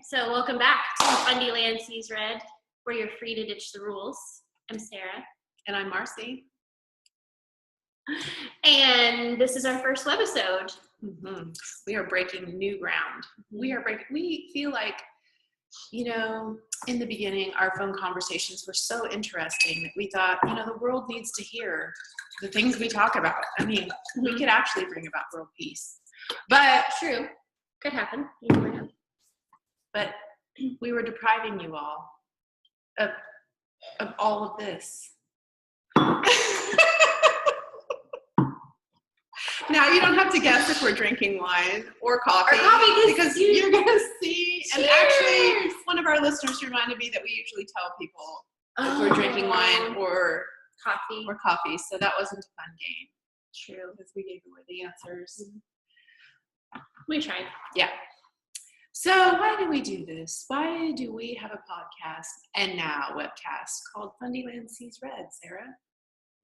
So welcome back to Fundyland Sees Red, where you're free to ditch the rules. I'm Sarah. And I'm Marcy. And this is our first webisode. Mm-hmm. We are breaking new ground. We feel like, in the beginning, our phone conversations were so interesting that we thought, the world needs to hear the things we talk about. I mean, we could actually bring about world peace. But true. Could happen. You never know. But we were depriving you all of all of this. Now you don't have to guess if we're drinking wine or coffee because you're going to see. Cheers. And actually, one of our listeners reminded me that we usually tell people if we're drinking wine or coffee. So that wasn't a fun game. True. Because we gave away the answers. We tried. Yeah. So why do we do this? Why do we have a podcast and now webcast called Fundyland Sees Red? Sarah,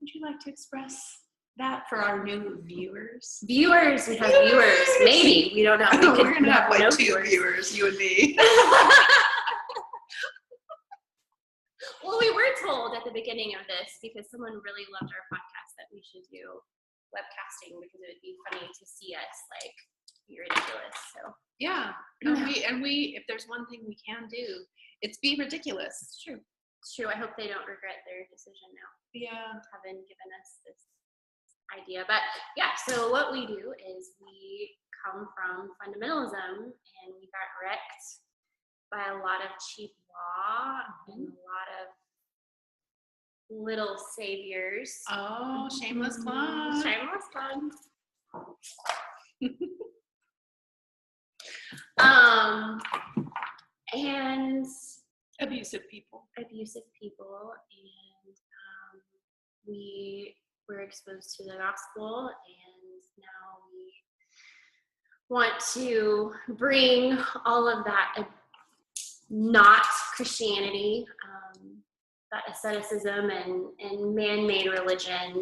would you like to express that for our new viewers? We have viewers. Maybe. We don't know. We're going to have like two viewers, you and me. Well, we were told at the beginning of this, because someone really loved our podcast, that we should do webcasting because it would be funny to see us like be ridiculous. So yeah, and we if there's one thing we can do, it's be ridiculous. It's true. It's true. I hope they don't regret their decision now. Yeah, having given us this idea. But yeah, so what we do is we come from fundamentalism, and we got wrecked by a lot of cheap law and a lot of little saviors. Oh, shameless plug. Shameless plug. And abusive people, and we were exposed to the gospel, and now we want to bring all of that not Christianity, that asceticism and man-made religion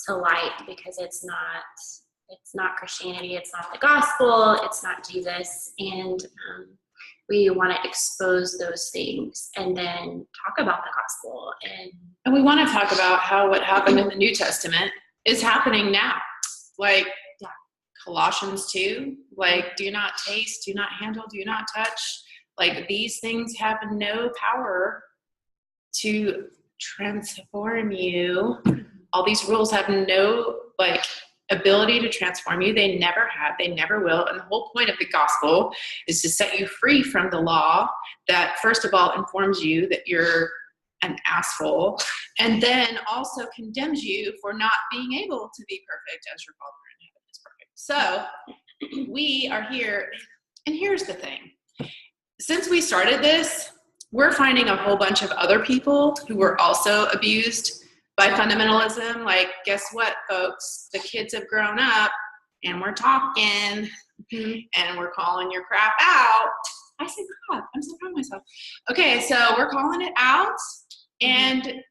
to light, because it's not Christianity, it's not the gospel, it's not Jesus, and we want to expose those things and then talk about the gospel. And we want to talk about how what happened in the New Testament is happening now. Like Colossians 2, like do not taste, do not handle, do not touch. Like these things have no power to transform you. All these rules have no ability to transform you. They never have, they never will. And the whole point of the gospel is to set you free from the law that first of all informs you that you're an asshole, and then also condemns you for not being able to be perfect as your Father in heaven is perfect. So we are here, and here's the thing. Since we started this, we're finding a whole bunch of other people who were also abused by fundamentalism. Like, guess what, folks? The kids have grown up, and we're talking, and we're calling your crap out. I said crap. I'm so proud of myself. Okay, so we're calling it out, and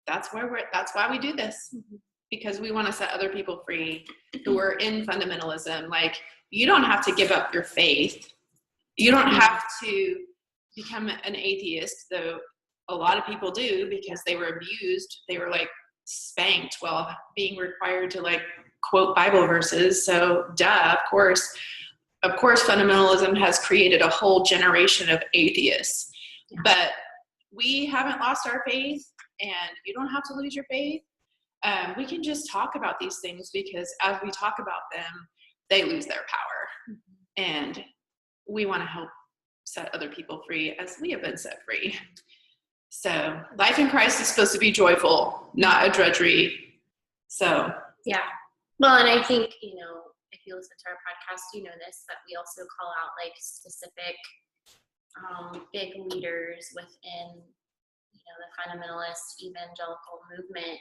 that's why we do this, because we want to set other people free who are in fundamentalism. Like, you don't have to give up your faith. You don't have to become an atheist, though a lot of people do, because they were abused. They were spanked while being required to quote Bible verses. So of course fundamentalism has created a whole generation of atheists. Yeah. But we haven't lost our faith, and you don't have to lose your faith. We can just talk about these things, because as we talk about them, they lose their power. And we want to help set other people free as we have been set free. So life in Christ is supposed to be joyful, not a drudgery. So yeah. Well, and I think, if you listen to our podcast, you know this, that we also call out specific big leaders within, the fundamentalist evangelical movement,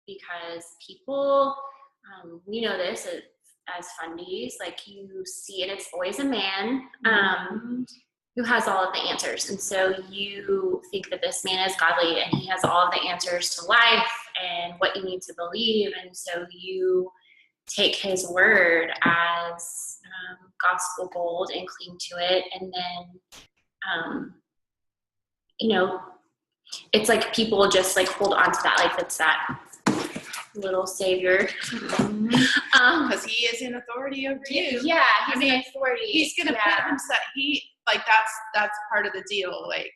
because people, we know this as fundies, you see, and it's always a man who has all of the answers. And so you think that this man is godly, and he has all of the answers to life and what you need to believe. And so you take his word as gospel gold and cling to it. And then, it's like people just like hold on to that, like it's that little savior. Because he is in authority over you. Yeah, he's in authority. He's going to put himself, that's part of the deal. Like,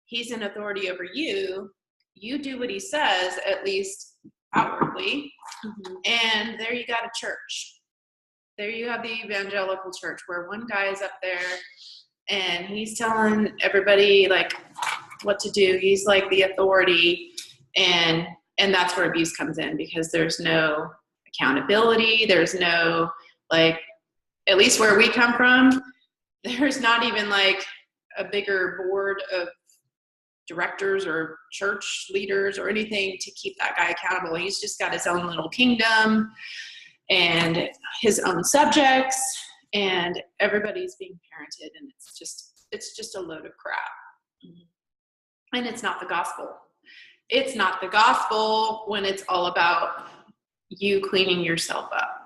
he's in authority over you. You do what he says, at least outwardly. And there you got a church. There you have the evangelical church where one guy is up there and he's telling everybody like what to do. He's like the authority, and that's where abuse comes in, because there's no accountability. There's no, like, at least where we come from, there's not even like a bigger board of directors or church leaders or anything to keep that guy accountable. He's just got his own little kingdom and his own subjects, and everybody's being parented, and it's just a load of crap. And it's not the gospel. It's not the gospel when it's all about you cleaning yourself up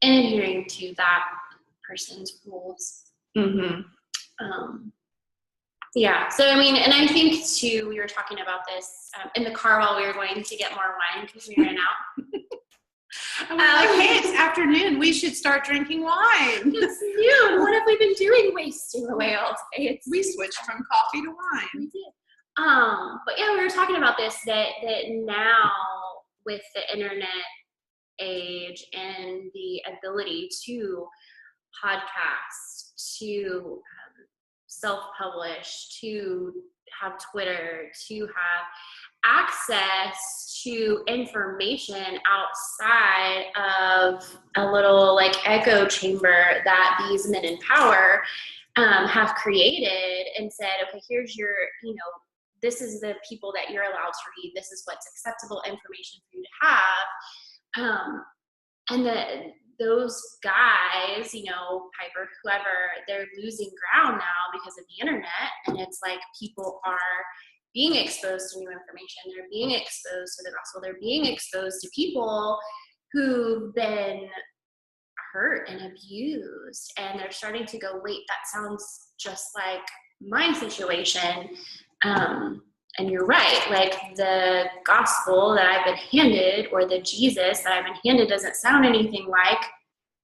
and adhering to that person's rules. Yeah. So, I mean, and I think too, we were talking about this in the car while we were going to get more wine because we ran out. I was like, hey, it's afternoon. We should start drinking wine. It's noon. What have we been doing? Wasting away all day. We switched from coffee to wine. We did. But yeah, we were talking about this, that now with the internet age and the ability to podcast, to self-publish, to have Twitter, to have access to information outside of a little like echo chamber that these men in power have created and said, okay, here's your, this is the people that you're allowed to read. This is what's acceptable information for you to have. And those guys, Piper, whoever, they're losing ground now because of the internet. And it's like people are being exposed to new information. They're being exposed to the gospel. They're being exposed to people who've been hurt and abused. And they're starting to go, wait, that sounds just like my situation. And you're right, like the gospel that I've been handed, or the Jesus that I've been handed, doesn't sound anything like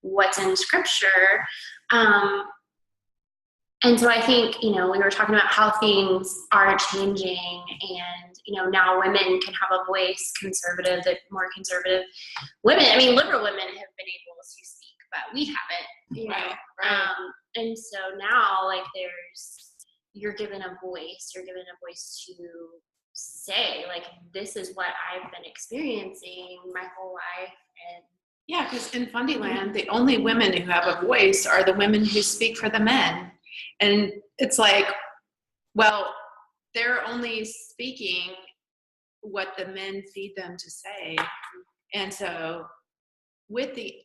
what's in scripture. And so I think, we were talking about how things are changing, and, now women can have a voice, the more conservative women. I mean, liberal women have been able to speak, but we haven't, Right. And so now, like, you're given a voice to say, like, this is what I've been experiencing my whole life. And yeah, because in Fundyland, the only women who have a voice are the women who speak for the men. And it's like, well, they're only speaking what the men feed them to say. And so with the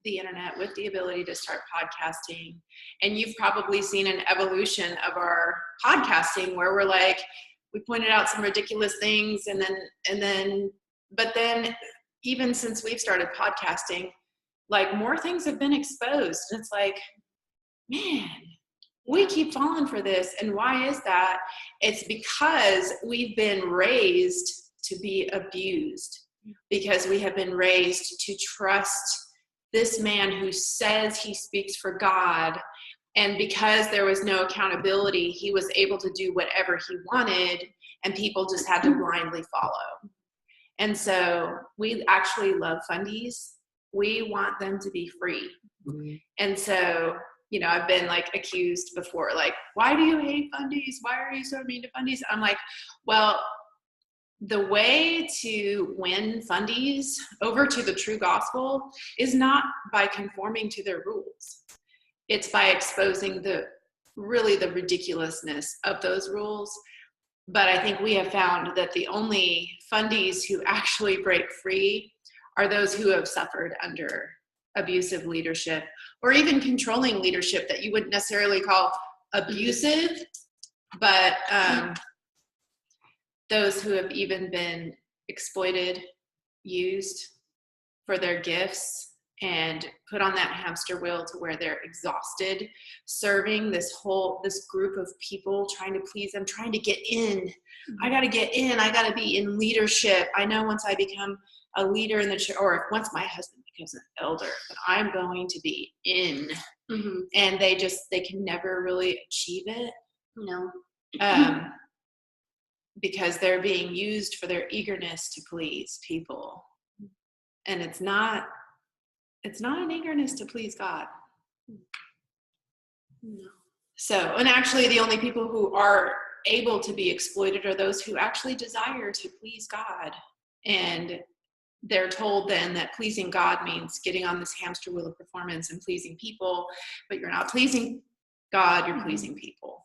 internet, with the ability to start podcasting, and you've probably seen an evolution of our podcasting where we're like, we pointed out some ridiculous things, but then even since we've started podcasting, like, more things have been exposed. And it's like, man, we keep falling for this. And why is that? It's because we've been raised to be abused, because we have been raised to trust this man who says he speaks for God. And because there was no accountability, he was able to do whatever he wanted, and people just had to blindly follow. And so we actually love fundies. We want them to be free. Mm-hmm. And so, I've been like accused before, like, why do you hate fundies? Why are you so mean to fundies? I'm like, well, the way to win fundies over to the true gospel is not by conforming to their rules. It's by exposing the ridiculousness of those rules. But I think we have found that the only fundies who actually break free are those who have suffered under abusive leadership, or even controlling leadership that you wouldn't necessarily call abusive, but those who have even been exploited, used for their gifts and put on that hamster wheel to where they're exhausted serving this group of people, trying to please them, trying to get in. I got to get in. I got to be in leadership. I know once I become a leader in the church, or once my husband becomes an elder, that I'm going to be in. And they can never really achieve it. No. Because they're being used for their eagerness to please people. And it's not an eagerness to please God. No. So, and actually the only people who are able to be exploited are those who actually desire to please God. And they're told then that pleasing God means getting on this hamster wheel of performance and pleasing people, but you're not pleasing God, you're pleasing people.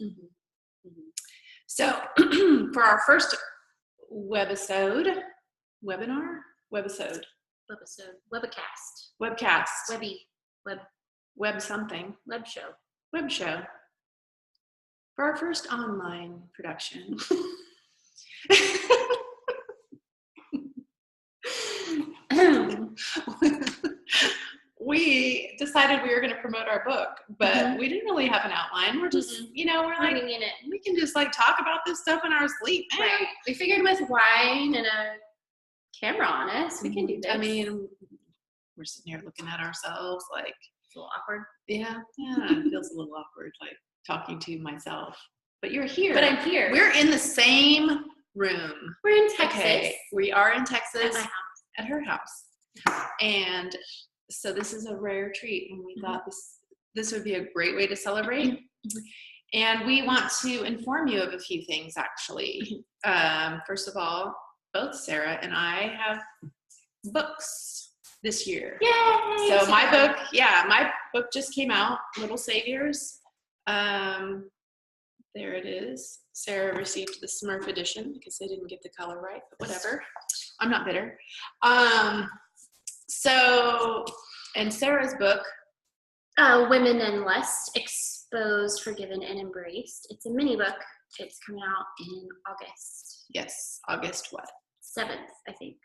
So for our first webcast, web show, for our first online production. We decided we were going to promote our book, but we didn't really have an outline. We're just, we're like, in it. We can just like talk about this stuff in our sleep. Right. We figured with wine and a camera on us, we can do this. I mean, we're sitting here looking at ourselves like, it's a little awkward. Yeah, it feels a little awkward, like talking to myself. But you're here. But I'm here. We're in the same room. We're in Texas. Okay. We are in Texas. At my house. At her house. And so this is a rare treat, and we thought this would be a great way to celebrate. And we want to inform you of a few things, actually. First of all, both Sarah and I have books this year. Yay! So my book just came out, Little Saviors. There it is. Sarah received the Smurf edition because they didn't get the color right, but whatever. I'm not bitter. And Sarah's book, Women and Less, Exposed, Forgiven, and Embraced. It's a mini book. It's coming out in August. Yes, August what? 7th, I think.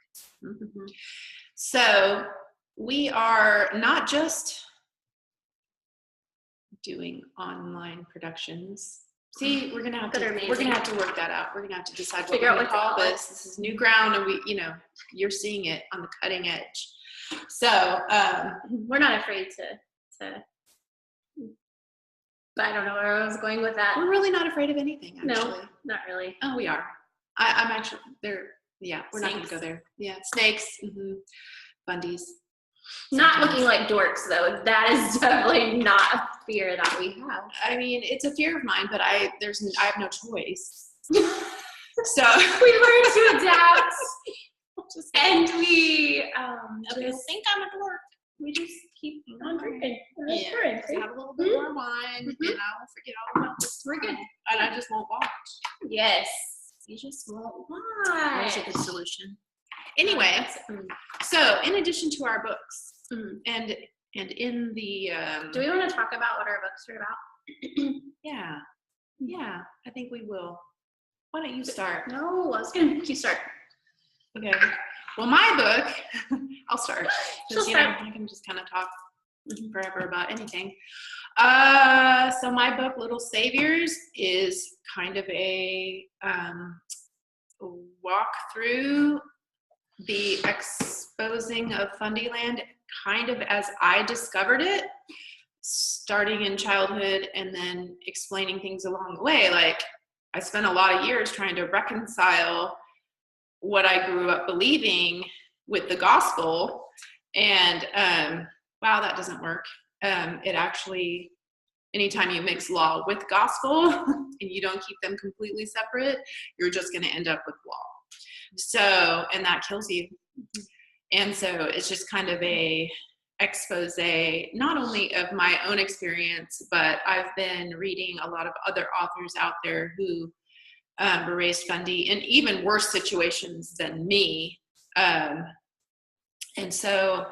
So we are not just doing online productions. See, we're gonna have to work that out. We're gonna have to decide what we're gonna call this. This is new ground, and you're seeing it on the cutting edge. So we're not afraid to. I don't know where I was going with that. We're really not afraid of anything. Actually. No, not really. Oh, we are. I'm actually there. Yeah, we're Snakes. not gonna go there. Yeah, snakes, Fundies. Not looking like dorks, though. That is definitely not a fear that we have. I mean, it's a fear of mine, but I have no choice. So we learn to adapt, and we just think I'm a dork. We just keep on drinking. Yeah, just have a little bit more wine, and I will forget all about this. We're good, and I just won't watch. Yes, you just won't watch. That's a good solution. Anyway, so in addition to our books, and in the do we want to talk about what our books are about? Yeah, I think we will. Why don't you start? No, I was gonna. You start. Okay. Well, my book, I'll start. I can just kind of talk forever about anything. So my book, Little Saviors, is kind of a walk through the exposing of Fundyland kind of as I discovered it, starting in childhood and then explaining things along the way. Like, I spent a lot of years trying to reconcile what I grew up believing with the gospel, and wow, that doesn't work. It actually, anytime you mix law with gospel and you don't keep them completely separate, you're just going to end up with law. So, and that kills you. And so it's just kind of a expose, not only of my own experience, but I've been reading a lot of other authors out there who were raised fundy in even worse situations than me. And so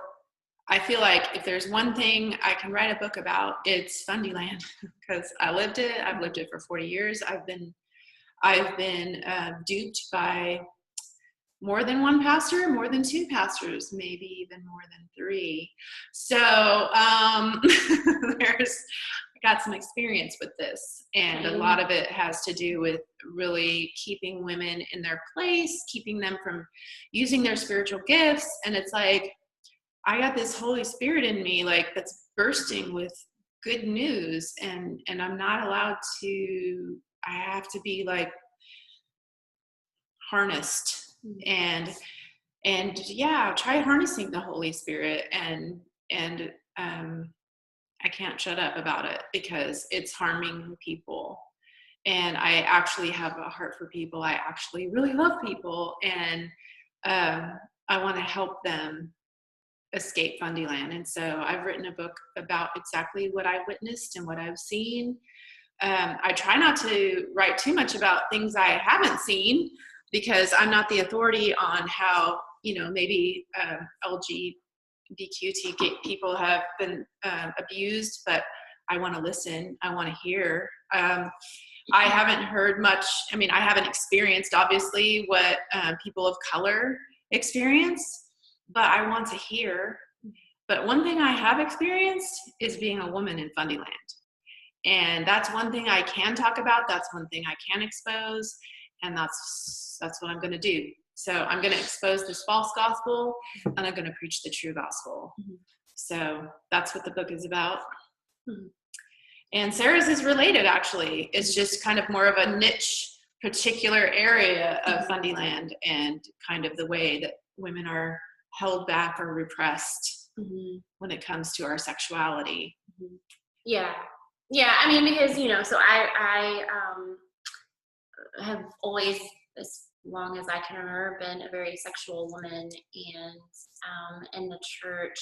I feel like if there's one thing I can write a book about, it's Fundyland, because I lived it. I've lived it for 40 years. I've been duped by more than one pastor, more than two pastors, maybe even more than three. So I got some experience with this, and a lot of it has to do with really keeping women in their place, keeping them from using their spiritual gifts. And it's like, I got this Holy Spirit in me, like, that's bursting with good news, and I'm not allowed to, I have to be like harnessed, and yeah, try harnessing the Holy Spirit, and I can't shut up about it because it's harming people. And I actually have a heart for people. I actually really love people, and I want to help them escape Fundyland. And so I've written a book about exactly what I witnessed and what I've seen. I try not to write too much about things I haven't seen, because I'm not the authority on how, maybe LGBTQ people have been abused, but I want to listen. I want to hear. I haven't heard much. I mean, I haven't experienced, obviously, what people of color experience, but I want to hear. But one thing I have experienced is being a woman in Fundyland. And that's one thing I can talk about. That's one thing I can expose. And that's what I'm going to do. So I'm going to expose this false gospel, and I'm going to preach the true gospel. So that's what the book is about. And Sarah's is related, actually. It's just kind of more of a niche, particular area of Fundyland, and kind of the way that women are held back or repressed when it comes to our sexuality. Yeah. I mean, because, so I have always, as long as I can remember, been a very sexual woman, and in the church,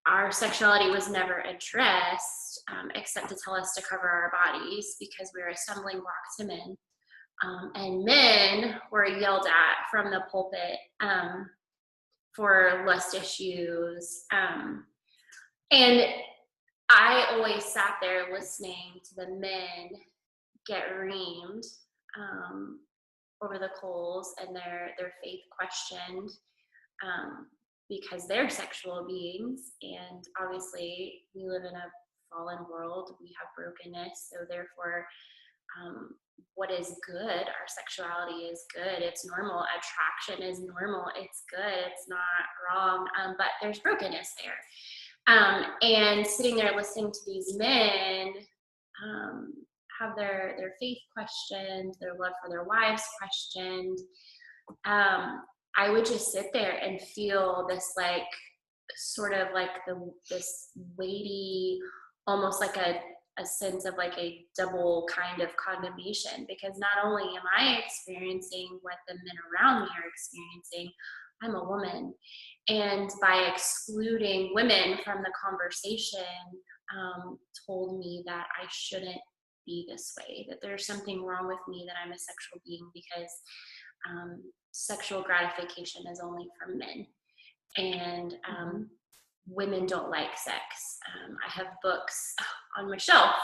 our sexuality was never addressed, except to tell us to cover our bodies because we were a stumbling block to men. And men were yelled at from the pulpit for lust issues. And I always sat there listening to the men get reamed over the coals, and their faith questioned, because they're sexual beings, and obviously we live in a fallen world. We have brokenness, so therefore what is good, our sexuality is good, it's normal, attraction is normal, it's good, it's not wrong, but there's brokenness there. And sitting there listening to these men have their faith questioned, their love for their wives questioned, I would just sit there and feel this, like, sort of like this weighty, almost like a sense of like a double kind of condemnation, because not only am I experiencing what the men around me are experiencing, I'm a woman. And by excluding women from the conversation, told me that I shouldn't be this way, that there's something wrong with me, that I'm a sexual being, because sexual gratification is only for men. And women don't like sex. I have books on my shelf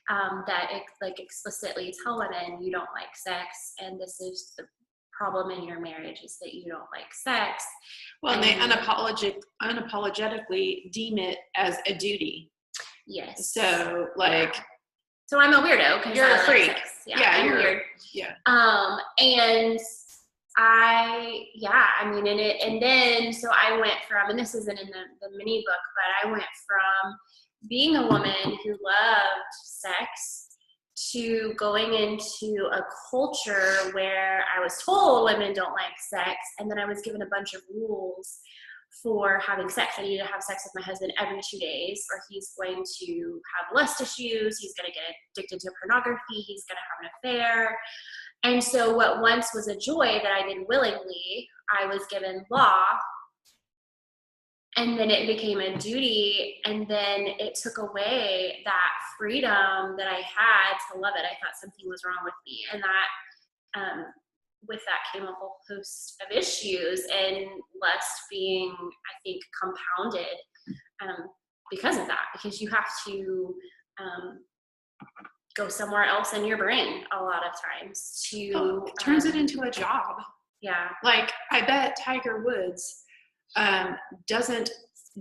that explicitly tell women, you don't like sex, and this is the problem in your marriage, is that you don't like sex. Well, and they unapologetically deem it as a duty. Yes. So, so I'm a weirdo because you're a freak. Like sex. I'm weird. Yeah. And and then, so I went from, and this isn't in the mini book, but I went from being a woman who loved sex to going into a culture where I was told women don't like sex, and then I was given a bunch of rules for having sex. I needed to have sex with my husband every 2 days, or he's going to have lust issues, he's going to get addicted to pornography, he's going to have an affair. And so what once was a joy that I did willingly, I was given law, and then it became a duty, and then it took away that freedom that I had to love it. I thought something was wrong with me, and that with that came a whole host of issues, and lust being, I think, compounded because of that, because you have to go somewhere else in your brain a lot of times to it turns it into a job. Yeah. Like, I bet Tiger Woods doesn't,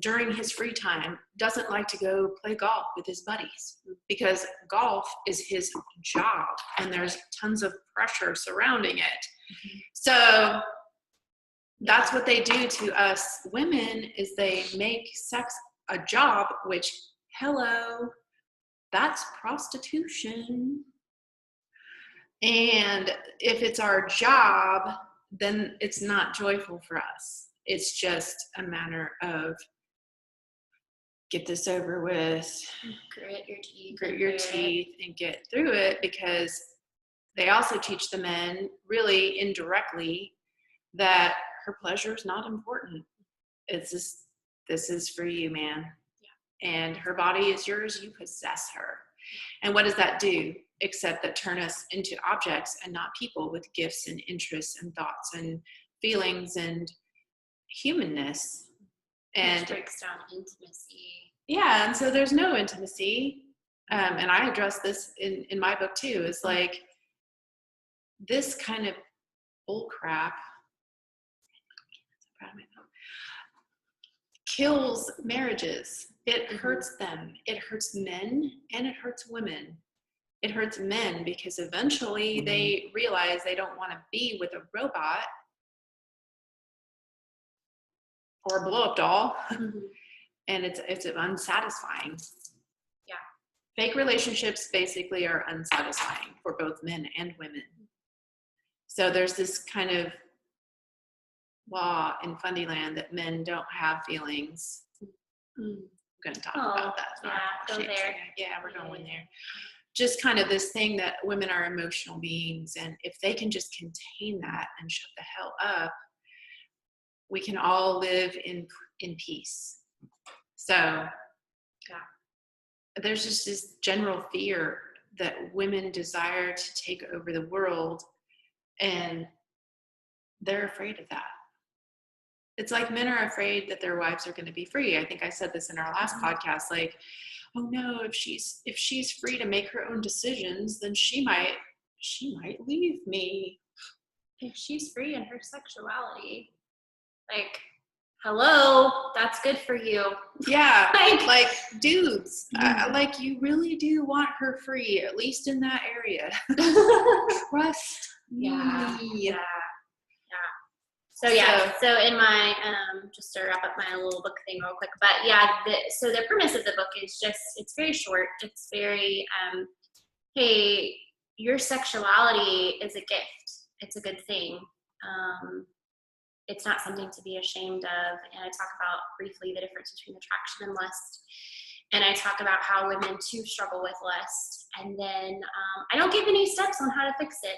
during his free time, doesn't like to go play golf with his buddies, because golf is his job and there's tons of pressure surrounding it. So that's what they do to us women, is they make sex a job, which, hello, that's prostitution. And if it's our job, then it's not joyful for us. It's just a matter of get this over with, Grit your teeth and get through it, because they also teach the men, really indirectly, that her pleasure is not important. It's just, this is for you, man. Yeah. And her body is yours. You possess her. And what does that do? Except that turn us into objects and not people with gifts and interests and thoughts and feelings and humanness. And which breaks down intimacy. Yeah, and so there's no intimacy. And I address this in my book too, is like, this kind of bull crap kills marriages. It hurts them. It hurts men and it hurts women. It hurts men because eventually they realize they don't want to be with a robot or a blow-up doll. And it's unsatisfying. Yeah. Fake relationships basically are unsatisfying for both men and women. So there's this kind of law in Fundyland that men don't have feelings. I'm going to talk about that. Yeah, go there. Yeah, we're going there. Just kind of this thing that women are emotional beings, and if they can just contain that and shut the hell up, we can all live in peace. So, yeah, there's just this general fear that women desire to take over the world, and they're afraid of that. It's like men are afraid that their wives are going to be free. I think I said this in our last podcast, like, oh no, if she's free to make her own decisions, then she might leave me. If she's free in her sexuality, like, hello, that's good for you. Yeah, like dudes, like, you really do want her free, at least in that area. Trust me. Yeah. So in my, just to wrap up my little book thing real quick, but yeah, so the premise of the book is just, it's very short. It's very, hey, your sexuality is a gift. It's a good thing. It's not something to be ashamed of. And I talk about briefly the difference between attraction and lust. And I talk about how women too struggle with lust. And then I don't give any steps on how to fix it.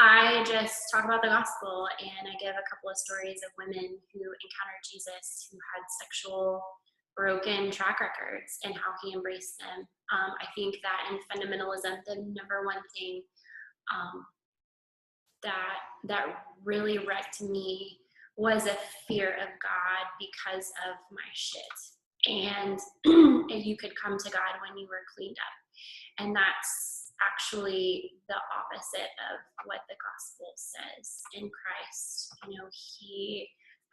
I just talk about the gospel, and I give a couple of stories of women who encountered Jesus, who had sexual broken track records, and how he embraced them. I think that in fundamentalism, the number one thing that really wrecked me was a fear of God because of my shit. And you could come to God when you were cleaned up. And that's actually the opposite of what the gospel says. In Christ, he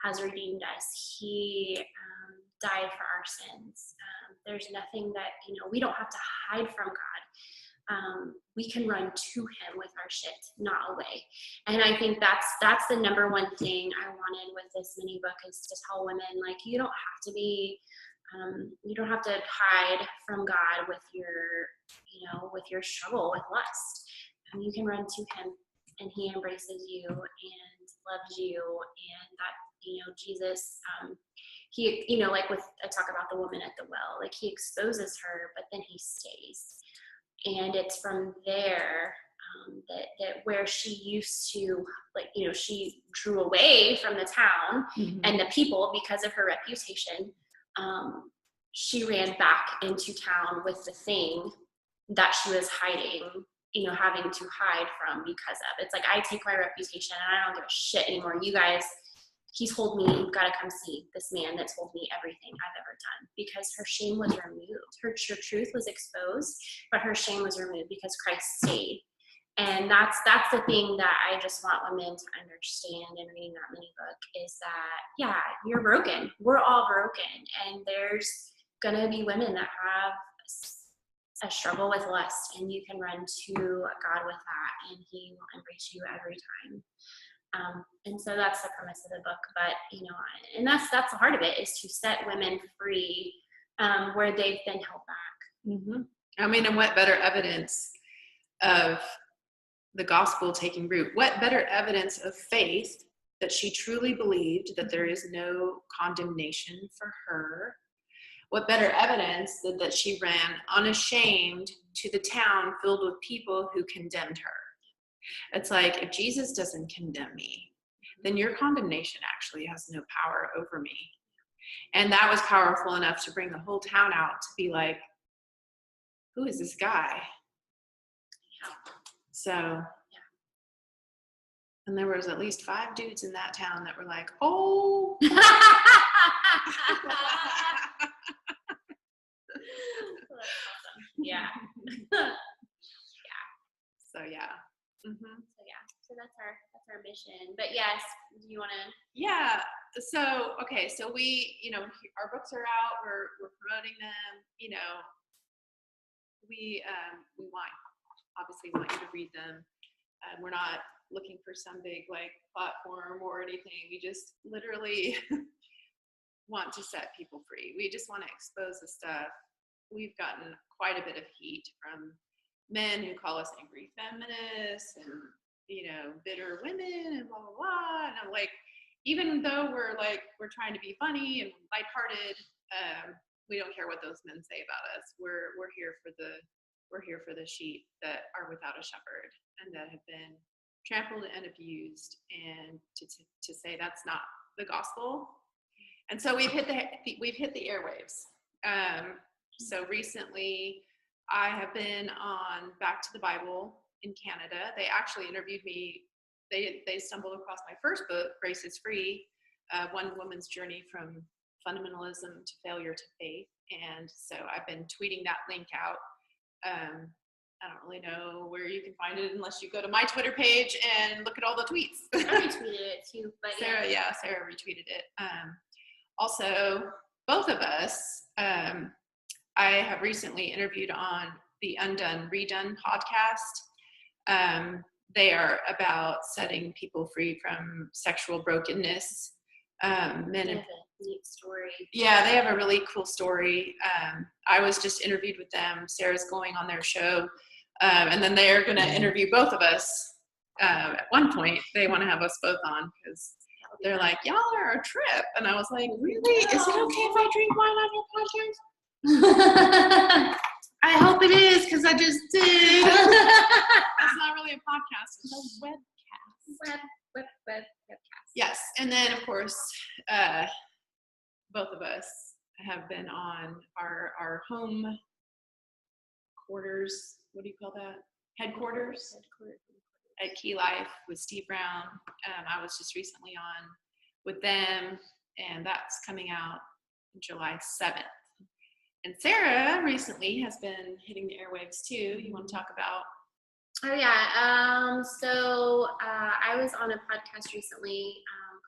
has redeemed us. He died for our sins. There's nothing that, we don't have to hide from God. We can run to him with our shit, not away. And I think that's the number one thing I wanted with this mini book, is to tell women, like, you don't have to be, you don't have to hide from God with your struggle with lust. You can run to him, and he embraces you and loves you. And that, Jesus, he, like I talk about the woman at the well, like, he exposes her, but then he stays. And it's from there that where she used to, like, she drew away from the town and the people because of her reputation. She ran back into town with the thing that she was hiding, having to hide from because of. It's like, I take my reputation and I don't give a shit anymore. You guys, he told me, you've got to come see this man that told me everything I've ever done, because her shame was removed. Her truth was exposed, but her shame was removed because Christ stayed. And that's the thing that I just want women to understand in reading that mini book is that, yeah, you're broken. We're all broken. And there's going to be women that have a struggle with lust, and you can run to God with that, and he will embrace you every time. And so that's the premise of the book. But, and that's the heart of it, is to set women free where they've been held back. Mm-hmm. I mean, and what better evidence of the gospel taking root? What better evidence of faith that she truly believed that there is no condemnation for her? What better evidence that she ran unashamed to the town filled with people who condemned her? It's like, if Jesus doesn't condemn me, then your condemnation actually has no power over me. And that was powerful enough to bring the whole town out to be like, who is this guy? So, and there was at least 5 dudes in that town that were like, oh. That's awesome. Yeah. So yeah. Mm-hmm. So that's our mission. But yes, do you want to? Yeah. So okay. So we, our books are out. We're promoting them. We obviously want you to read them. We're not looking for some big platform or anything. We just literally want to set people free. We just want to expose the stuff. We've gotten quite a bit of heat from men who call us angry feminists and bitter women and blah blah blah. And I'm like, even though we're trying to be funny and lighthearted, we don't care what those men say about us. We're here for the sheep that are without a shepherd and that have been trampled and abused, and to say that's not the gospel. And so we've hit the airwaves. So recently I have been on Back to the Bible in Canada. They actually interviewed me. They stumbled across my first book, Grace is Free, One Woman's Journey from Fundamentalism to Failure to Faith. And so I've been tweeting that link out. I don't really know where you can find it unless you go to my Twitter page and look at all the tweets. I retweeted it too, but Sarah retweeted it. Also, both of us, I have recently interviewed on the Undone Redone podcast. They are about setting people free from sexual brokenness. Men and neat story. Yeah, they have a really cool story. I was just interviewed with them. Sarah's going on their show. And then they're going to interview both of us. At one point, they want to have us both on because they're like, y'all are a trip. And I was like, really? Is it okay if I drink wine on your podcast? I hope it is, because I just did. It's not really a podcast. It's a webcast. Webcast. Yes. And then, of course, both of us have been on our home quarters. What do you call that? Headquarters at Key Life with Steve Brown. I was just recently on with them, and that's coming out July 7th. And Sarah recently has been hitting the airwaves too. You want to talk about? Oh yeah. So I was on a podcast recently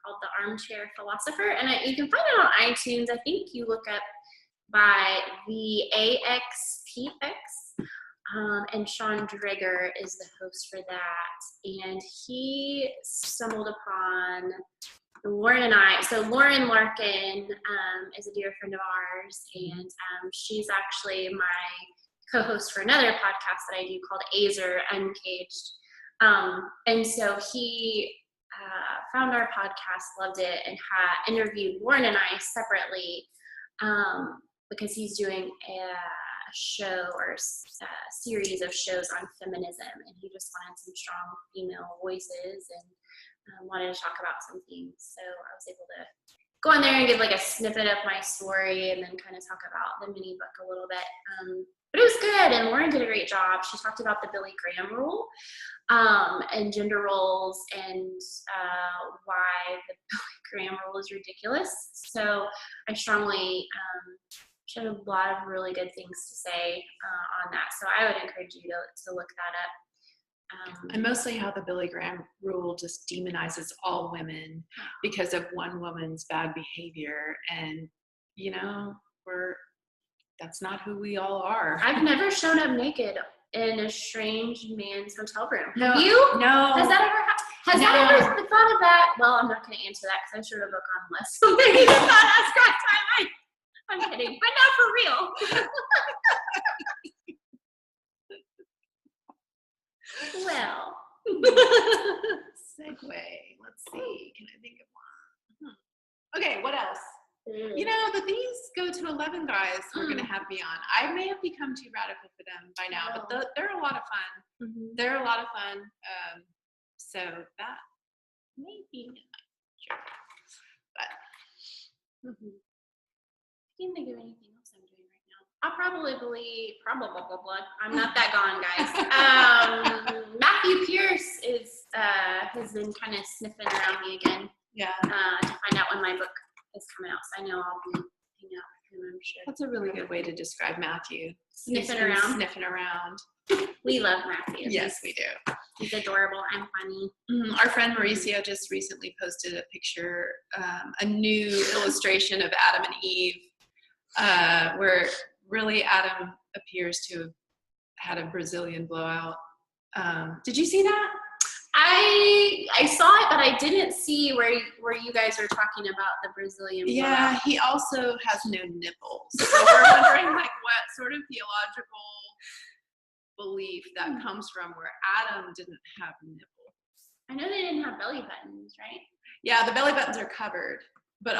called The Armchair Philosopher, and you can find it on iTunes. I think you look up by the AXPX. And Sean Drager is the host for that. And he stumbled upon Lauren and I. So Lauren Larkin is a dear friend of ours, and she's actually my co-host for another podcast that I do called Azer Uncaged. And so he found our podcast, loved it, and had interviewed Lauren and I separately because he's doing a show or a series of shows on feminism, and he just wanted some strong female voices and wanted to talk about some things. So I was able to go on there and give a snippet of my story and then kind of talk about the mini book a little bit. But it was good, and Lauren did a great job. She talked about the Billy Graham rule and gender roles and why the Billy Graham rule is ridiculous. So I strongly she had a lot of really good things to say on that. So I would encourage you to look that up. And mostly how the Billy Graham rule just demonizes all women because of one woman's bad behavior. And, you know, that's not who we all are. I've never shown up naked in a strange man's hotel room. No, Have you? No. Has that ever happened? Has that ever thought of that? Well, I'm not going to answer that because I should have gone less. Maybe not ask that time. I'm kidding, but not for real. Well. Segue. Let's see. Can I think of one? Okay, what else? You know, these go to 11 guys we're going to have me on. I may have become too radical for them by now, but they're a lot of fun. Mm-hmm. They're a lot of fun. So that may be sure. But I can't think of anything else I'm doing right now. I'll probably I'm not that gone, guys. Matthew Pierce has been kind of sniffing around me again. Yeah. To find out when my book is coming out, so I know I'll be hanging out with him, I'm sure. That's a really good way to describe Matthew. Sniffing around. Sniffing around. We love Matthew. Yes, we do. He's adorable and funny. Mm-hmm. Our friend Mauricio just recently posted a picture, a new illustration of Adam and Eve, where really Adam appears to have had a Brazilian blowout. Did you see that? I saw it, but I didn't see where you guys were talking about the Brazilian blowout. Yeah, he also has no nipples. So we're wondering like what sort of theological belief that comes from where Adam didn't have nipples. I know they didn't have belly buttons, right? Yeah, the belly buttons are covered, but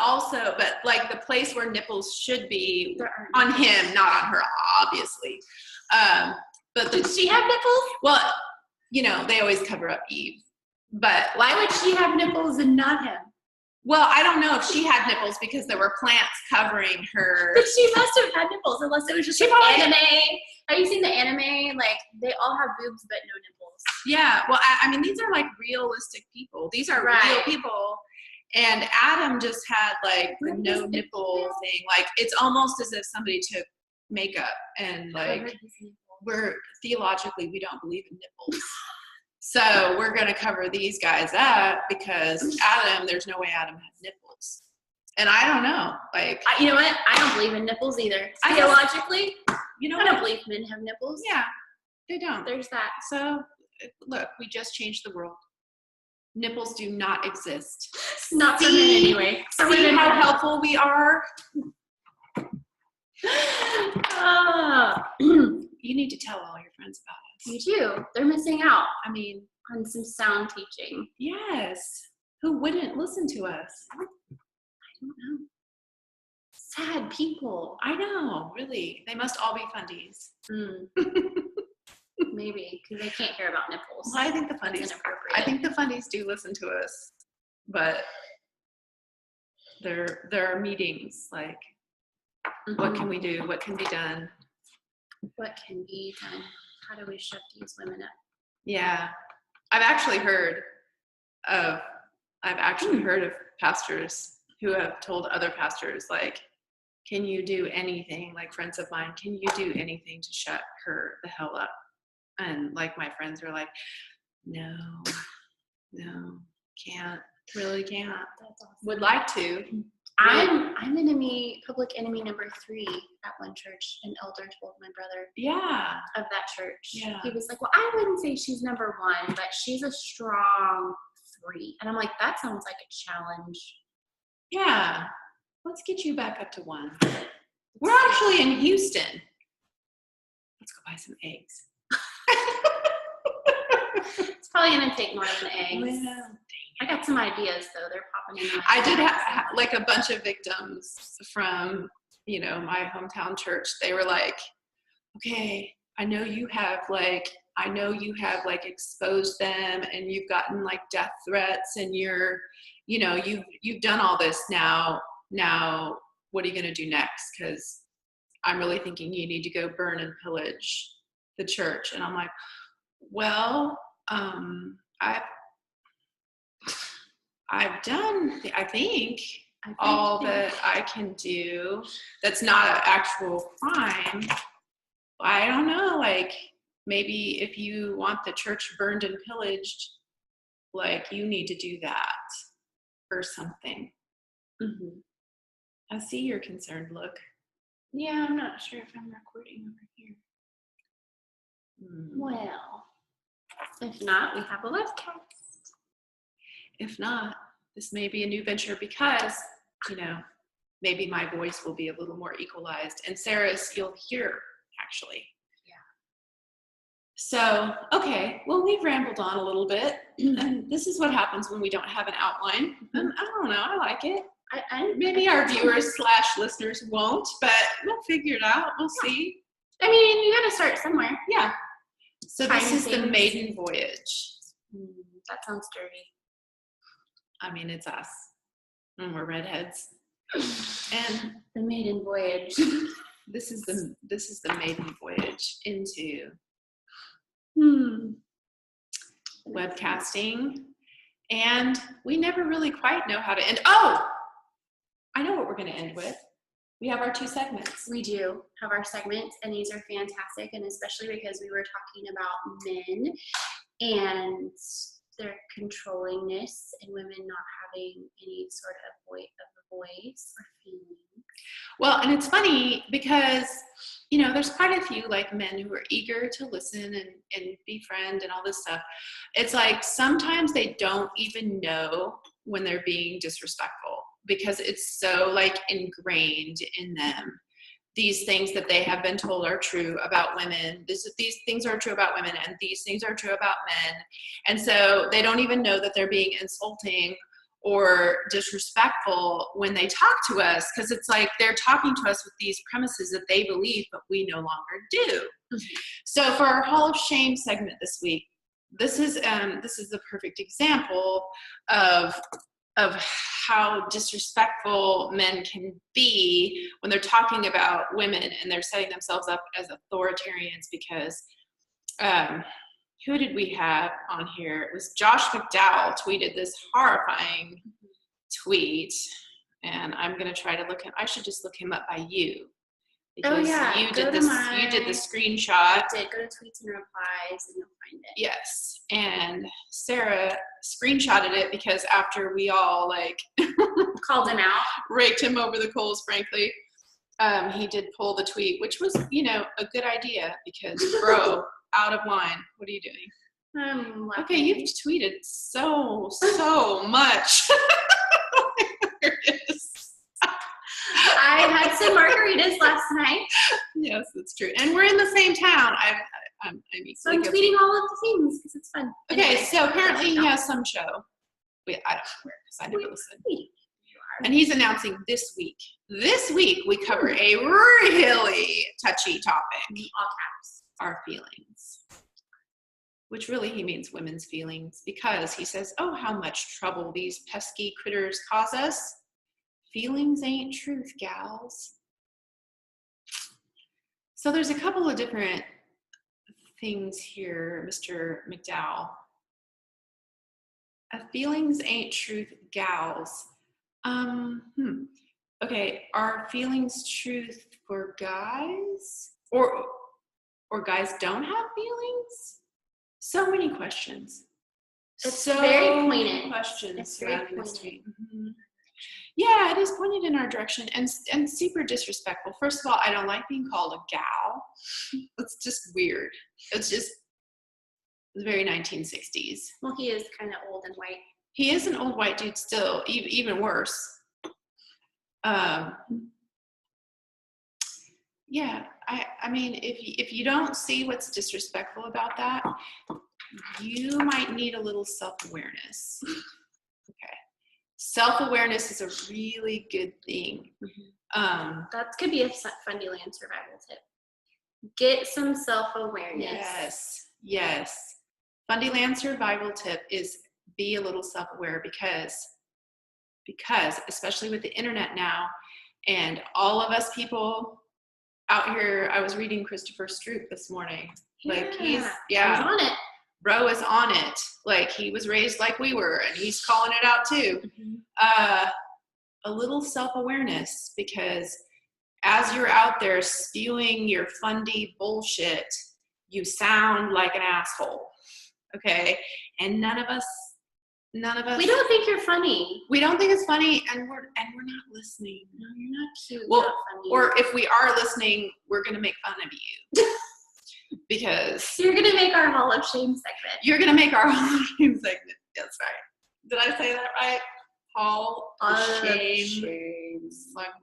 like the place where nipples should be on him, not on her, obviously. But did she have nipples? Well, you know, they always cover up Eve. But why would she have nipples and not him? Well, I don't know if she had nipples because there were plants covering her. But she must have had nipples, unless it was just like anime. Have you seen the anime? Like, they all have boobs but no nipples. Yeah, well, I mean, these are like realistic people. These are real people. And Adam just had like the no nipple thing. Like, it's almost as if somebody took makeup and like, theologically, we don't believe in nipples. So we're going to cover these guys up because Adam, there's no way Adam had nipples. And I don't know. Like, you know what? I don't believe in nipples either. Theologically, I don't believe men have nipples. Yeah, they don't. There's that. So look, we just changed the world. Nipples do not exist. Not for men anyway. See how helpful we are? You need to tell all your friends about us. You do. They're missing out. I mean, on some sound teaching. Yes. Who wouldn't listen to us? I don't know. Sad people. I know, really. They must all be fundies. Maybe, because they can't hear about nipples. Well, I think the fundies do listen to us, but there are meetings like, what can we do? What can be done? What can be done? How do we shut these women up? Yeah. I've actually heard of pastors who have told other pastors, like, can you do anything, like friends of mine, can you do anything to shut her the hell up? And like my friends are like, no, can't, really can't. That's awesome. Would like to. I'm public enemy number 3 at one church. An elder told my brother. Yeah. Of that church. Yeah. He was like, well, I wouldn't say she's number 1, but she's a strong 3. And I'm like, that sounds like a challenge. Yeah. Let's get you back up to 1. We're actually in Houston. Let's go buy some eggs. It's probably going to take more than eggs. Well, I got some ideas, though. They're popping in. I did have like a bunch of victims from, my hometown church. They were like, okay, I know you have exposed them and you've gotten like death threats and you've done all this now. Now, what are you going to do next? Because I'm really thinking you need to go burn and pillage the church. And I'm like, well, I've done, I think all that I can do. That's not an actual crime. I don't know, like, maybe if you want the church burned and pillaged, like you need to do that or something. Mm-hmm. I see your concerned look. Yeah, I'm not sure if I'm recording over here. Well, if not, we have a webcast. If not, this may be a new venture because, maybe my voice will be a little more equalized. And Sarah's, you'll hear, actually. Yeah. So, okay, well, we've rambled on a little bit. And this is what happens when we don't have an outline. And I don't know, I like it. Maybe our viewers / listeners won't, but we'll figure it out. We'll see. I mean, you got to start somewhere. Yeah. So this is the maiden voyage. That sounds dirty. I mean, it's us. And we're redheads. And the maiden voyage. This is the maiden voyage into webcasting. And we never really quite know how to end. Oh, I know what we're going to end with. We have our 2 segments. We do have our segments, and these are fantastic, and especially because we were talking about men and their controllingness and women not having any sort of voice or feeling. Well, and it's funny because, there's quite a few like men who are eager to listen and befriend and all this stuff. It's like sometimes they don't even know when they're being disrespectful because it's so like ingrained in them. These things that they have been told are true about women. These things are true about women, and these things are true about men. And so they don't even know that they're being insulting or disrespectful when they talk to us, because it's like they're talking to us with these premises that they believe, but we no longer do. Mm-hmm. So for our Hall of Shame segment this week, this is the perfect example of how disrespectful men can be when they're talking about women and they're setting themselves up as authoritarians. Because who did we have on here? It was Josh McDowell tweeted this horrifying tweet, and I'm going to try to I should just look him up by you. Because you did the screenshot. I did. Go to tweets and replies and you'll find it. Yes. And Sarah screenshotted it because after we all called him out, raked him over the coals, frankly, he did pull the tweet, which was, a good idea because, bro, out of line. What are you doing? Okay, you've tweeted so much. There it is. I had some margaritas last night. Yes, that's true. And we're in the same town. I'm tweeting all of the things because it's fun. Okay, so apparently he has some show. I don't know where because I never listened. And he's announcing this week. This week we cover a really touchy topic. All caps. Our feelings. Which really he means women's feelings, because he says, oh, how much trouble these pesky critters cause us. Feelings ain't truth, gals. So there's a couple of different things here, Mr. McDowell. Feelings ain't truth, gals. Okay, are feelings truth for guys? Or guys don't have feelings? So many questions. It's very pointed. Questions surrounding this tweet. Mm-hmm. Yeah, it is pointed in our direction and super disrespectful. First of all, I don't like being called a gal. It's just weird. It's very 1960s. Well, he is kind of old and white. He is an old white dude still, even worse. Yeah, I mean, if you don't see what's disrespectful about that, you might need a little self-awareness. Okay. Self-awareness is a really good thing. Mm-hmm. That could be a Fundyland survival tip. Get some self-awareness. Yes. Fundyland survival tip is be a little self-aware because especially with the internet now and all of us people out here, I was reading Christopher Stroop this morning. He's on it. Bro is on it. He was raised like we were, and he's calling it out too. Mm-hmm. A little self-awareness, because as you're out there spewing your fundy bullshit, you sound like an asshole. Okay. And none of us, we don't think you're funny. We don't think it's funny, and we're not listening. No, you're not cute. Well, not funny. or if we are listening, we're going to make fun of you. Because you're going to make our Hall of Shame segment. You're going to make our Hall of Shame segment. That's right. Did I say that right? Hall of Shame segment.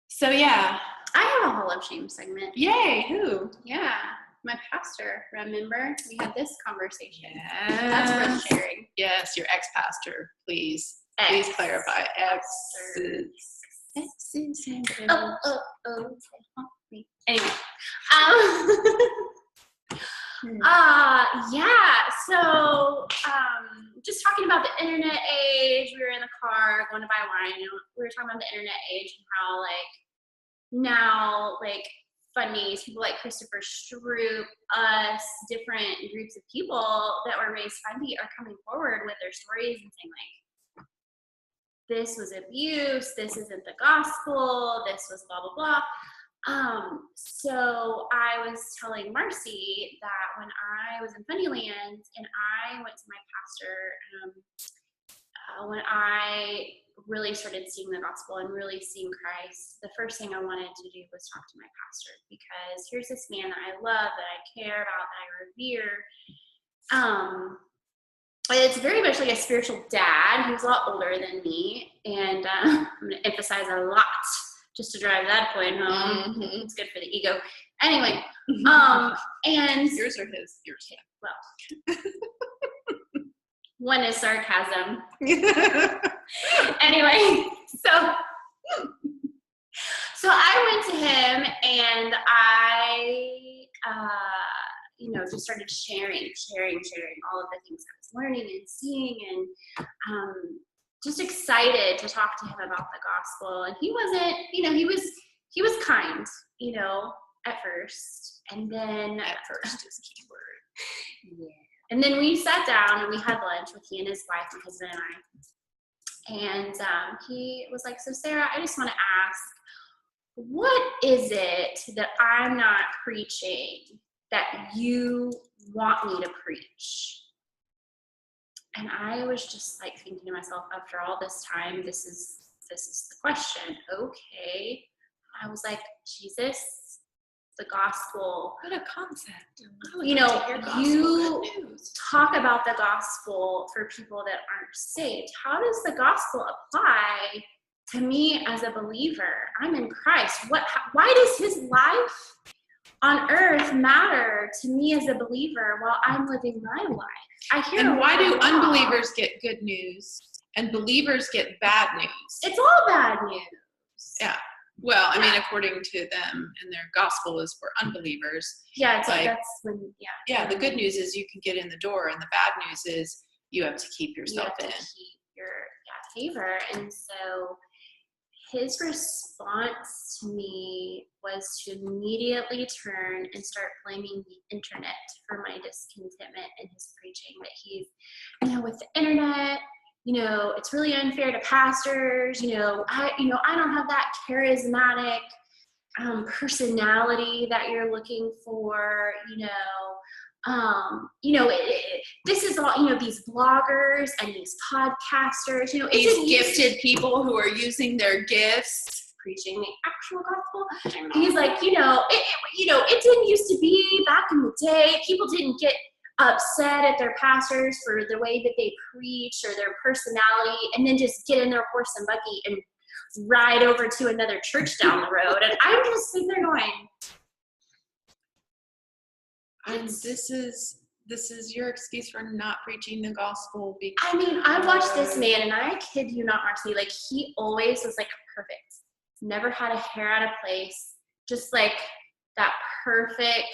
So, yeah. I have a Hall of Shame segment. Yay. Who? Yeah. My pastor. Remember? We had this conversation. Yes. That's worth sharing. Yes, your ex-pastor. Please clarify. Exes. Oh. Anyway. So just talking about the internet age, we were in the car going to buy wine, and we were talking about the internet age and how like now like funnies, people like Christopher Stroop, us, different groups of people that were raised funny are coming forward with their stories and saying like, this was abuse, this isn't the gospel, this was blah, blah, blah. So I was telling Marcy that when I was in Fundyland and I went to my pastor, when I really started seeing the gospel and really seeing Christ, the first thing I wanted to do was talk to my pastor, because here's this man that I love, that I care about, that I revere. It's very much like a spiritual dad. He was a lot older than me, and I'm going to emphasize a lot just to drive that point home. Mm-hmm. It's good for the ego. Anyway, and yours or his? Yours. Well, one is sarcasm. Anyway, so I went to him and I, just started sharing all of the things I was learning and seeing, and just excited to talk to him about the gospel. And he wasn't, he was kind, at first. And then at first is a key word. Yeah. And then we sat down and we had lunch with he and his wife, my husband and I. And he was like, so Sarah, I just want to ask, what is it that I'm not preaching that you want me to preach? And I was just like thinking to myself, after all this time, this is the question. Okay. I was like, Jesus, the gospel. What a concept. You talk about the gospel for people that aren't saved. How does the gospel apply to me as a believer? I'm in Christ. Why does his life on earth matter to me as a believer while I'm living my life? And why do unbelievers get good news and believers get bad news? It's all bad news. Yeah. Well, I mean, according to them, and their gospel is for unbelievers. Yeah, it's like that's when, Yeah, the good news is you can get in the door, and the bad news is you have to keep yourself in. Keep your favor. And so his response to me was to immediately turn and start blaming the internet for my discontentment in his preaching. That he's, with the internet, it's really unfair to pastors. I don't have that charismatic personality that you're looking for. This is all, these bloggers and these podcasters, these gifted people who are using their gifts, preaching the actual gospel. He's like, it didn't used to be back in the day. People didn't get upset at their pastors for the way that they preach or their personality, and then just get in their horse and buggy and ride over to another church down the road. And I'm just sitting there going, and this is your excuse for not preaching the gospel. I watched this man, and I kid you not, Marcy, like he always was like perfect. Never had a hair out of place. Just like that perfect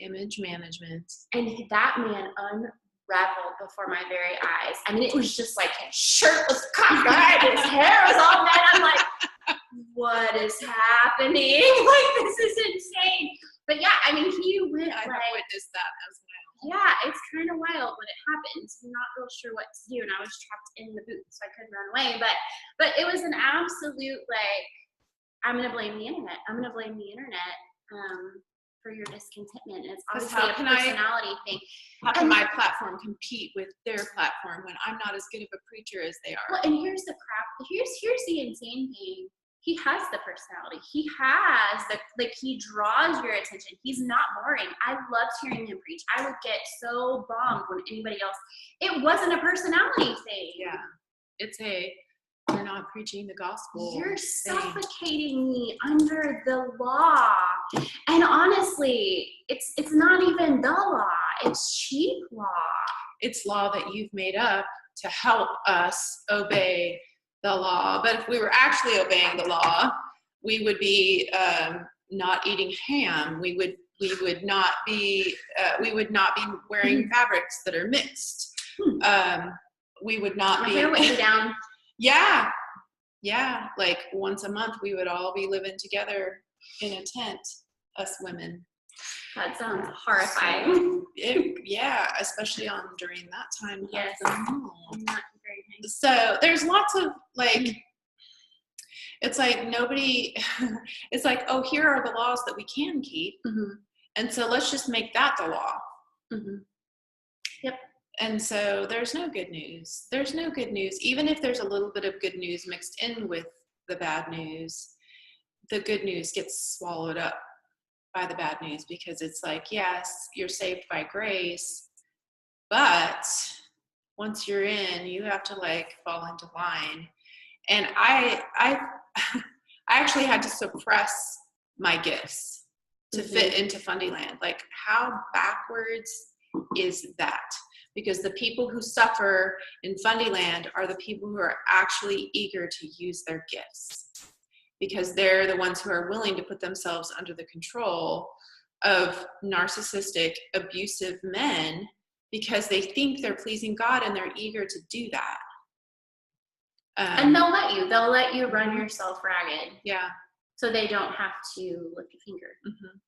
image management. And that man unraveled before my very eyes. It was just like his shirt was cocked up, his hair was all mad. I'm like, what is happening? Like, this is insane. But yeah, he went. I have witnessed that as well. Yeah, it's kind of wild when it happens. I'm not real sure what to do, and I was trapped in the booth, so I couldn't run away. But it was an absolute like, I'm gonna blame the internet. I'm gonna blame the internet. for your discontentment. It's 'Cause obviously a personality thing. How can my platform compete with their platform when I'm not as good of a preacher as they are? Well, and here's the crap. Here's the insane thing. He has the personality. He has he draws your attention. He's not boring. I loved hearing him preach. I would get so bummed when anybody else. It wasn't a personality thing. Yeah, you're not preaching the gospel. You're suffocating me under the law. And honestly, it's not even the law. It's cheap law. It's law that you've made up to help us obey the law. But if we were actually obeying the law, we would be not eating ham. We would not be wearing fabrics that are mixed. We would not be. My hair would be down. Yeah. Like once a month, we would all be living together in a tent, us women. That sounds horrifying. Especially during that time. Yes. Not very nice. So there's lots of it's like nobody, it's like, oh, here are the laws that we can keep. Mm-hmm. And so let's just make that the law. Mm-hmm. Yep. And so there's no good news. There's no good news. Even if there's a little bit of good news mixed in with the bad news, the good news gets swallowed up by the bad news, because it's like, yes, you're saved by grace, but once you're in, you have to fall into line. And I actually had to suppress my gifts to fit into Fundyland. Like, how backwards is that? Because the people who suffer in Fundyland are the people who are actually eager to use their gifts, because they're the ones who are willing to put themselves under the control of narcissistic, abusive men, because they think they're pleasing God and they're eager to do that. And they'll let you run yourself ragged. Yeah. So they don't have to lift a finger. Mm-hmm.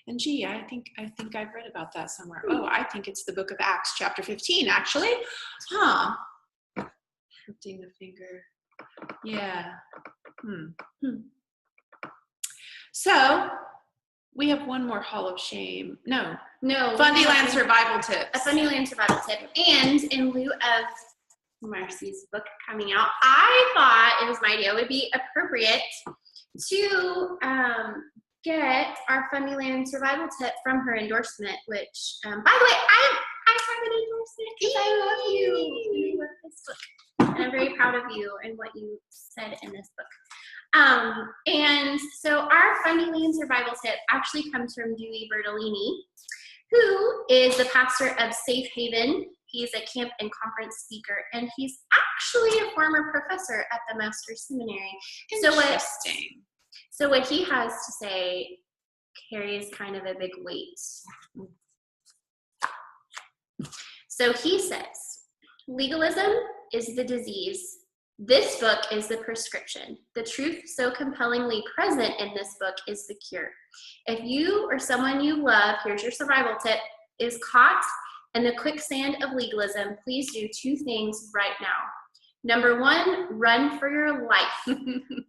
And gee, I think I've read about that somewhere. Oh, I think it's the book of Acts, chapter 15, actually. Lifting the finger. Yeah. So we have one more Hall of Shame. No. Fundyland survival tips. A Fundyland survival tip. And in lieu of Marcy's book coming out, I thought it was my idea. It would be appropriate to get our Fundyland survival tip from her endorsement, which, by the way, I have an endorsement because I love you. And I love this book. And I'm very proud of you and what you said in this book. And so our Fundyland survival tip actually comes from Dewey Bertolini, who is the pastor of Safe Haven. He's a camp and conference speaker, and he's actually a former professor at the Master's Seminary. Interesting. So what he has to say carries kind of a big weight. So he says, legalism is the disease. This book is the prescription. The truth so compellingly present in this book is the cure. If you or someone you love, here's your survival tip, is caught in the quicksand of legalism, please do two things right now. Number one, run for your life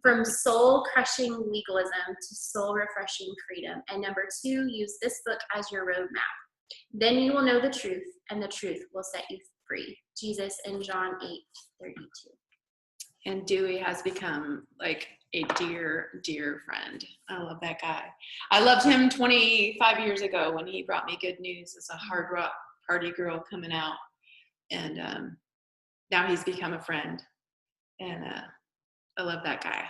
from soul-crushing legalism to soul-refreshing freedom. And number two, use this book as your roadmap. Then you will know the truth, and the truth will set you free. Jesus in John 8:32. And Dewey has become like a dear, dear friend. I love that guy. I loved him 25 years ago when he brought me good news as a hard rock party girl coming out. And now he's become a friend. And I love that guy. And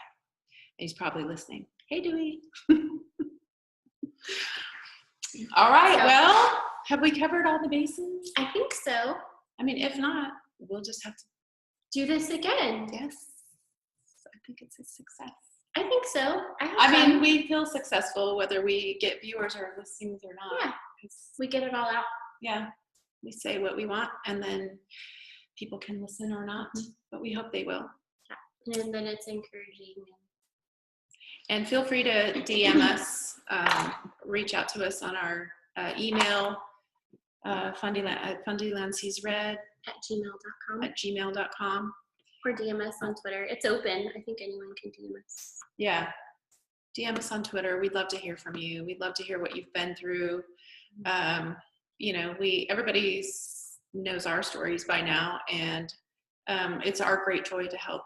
he's probably listening. Hey, Dewey. All right. Well, have we covered all the bases? I think so. I mean, if not, we'll just have to do this again. Yes. I think it's a success. I think so. I mean, we feel successful whether we get viewers or listings or not. Yeah. We get it all out. Yeah. We say what we want, and then people can listen or not, but we hope they will. Yeah. And then it's encouraging. And feel free to DM us, reach out to us on our email, Fundyland Sees Red at gmail.com. Or DM us on Twitter. It's open. I think anyone can DM us. Yeah. DM us on Twitter. We'd love to hear from you. We'd love to hear what you've been through. Everybody knows our stories by now, and it's our great joy to help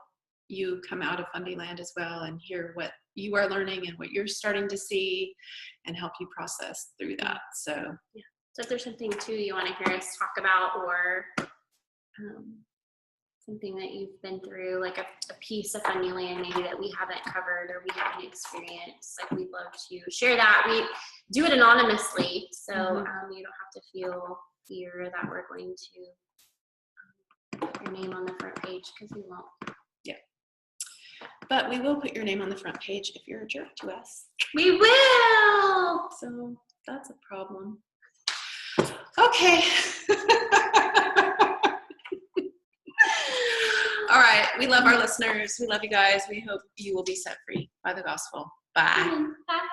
you come out of Fundyland as well and hear what you are learning and what you're starting to see and help you process through that. So if there's something too you want to hear us talk about, or something that you've been through, like a piece of Fundyland maybe that we haven't covered or we haven't experienced, like we'd love to share that. We do it anonymously, so you don't have to feel fear that we're going to put your name on the front page, because we won't. Yeah. But we will put your name on the front page if you're a jerk to us. We will! So that's a problem. Okay. All right. We love our listeners. We love you guys. We hope you will be set free by the gospel. Bye. Bye.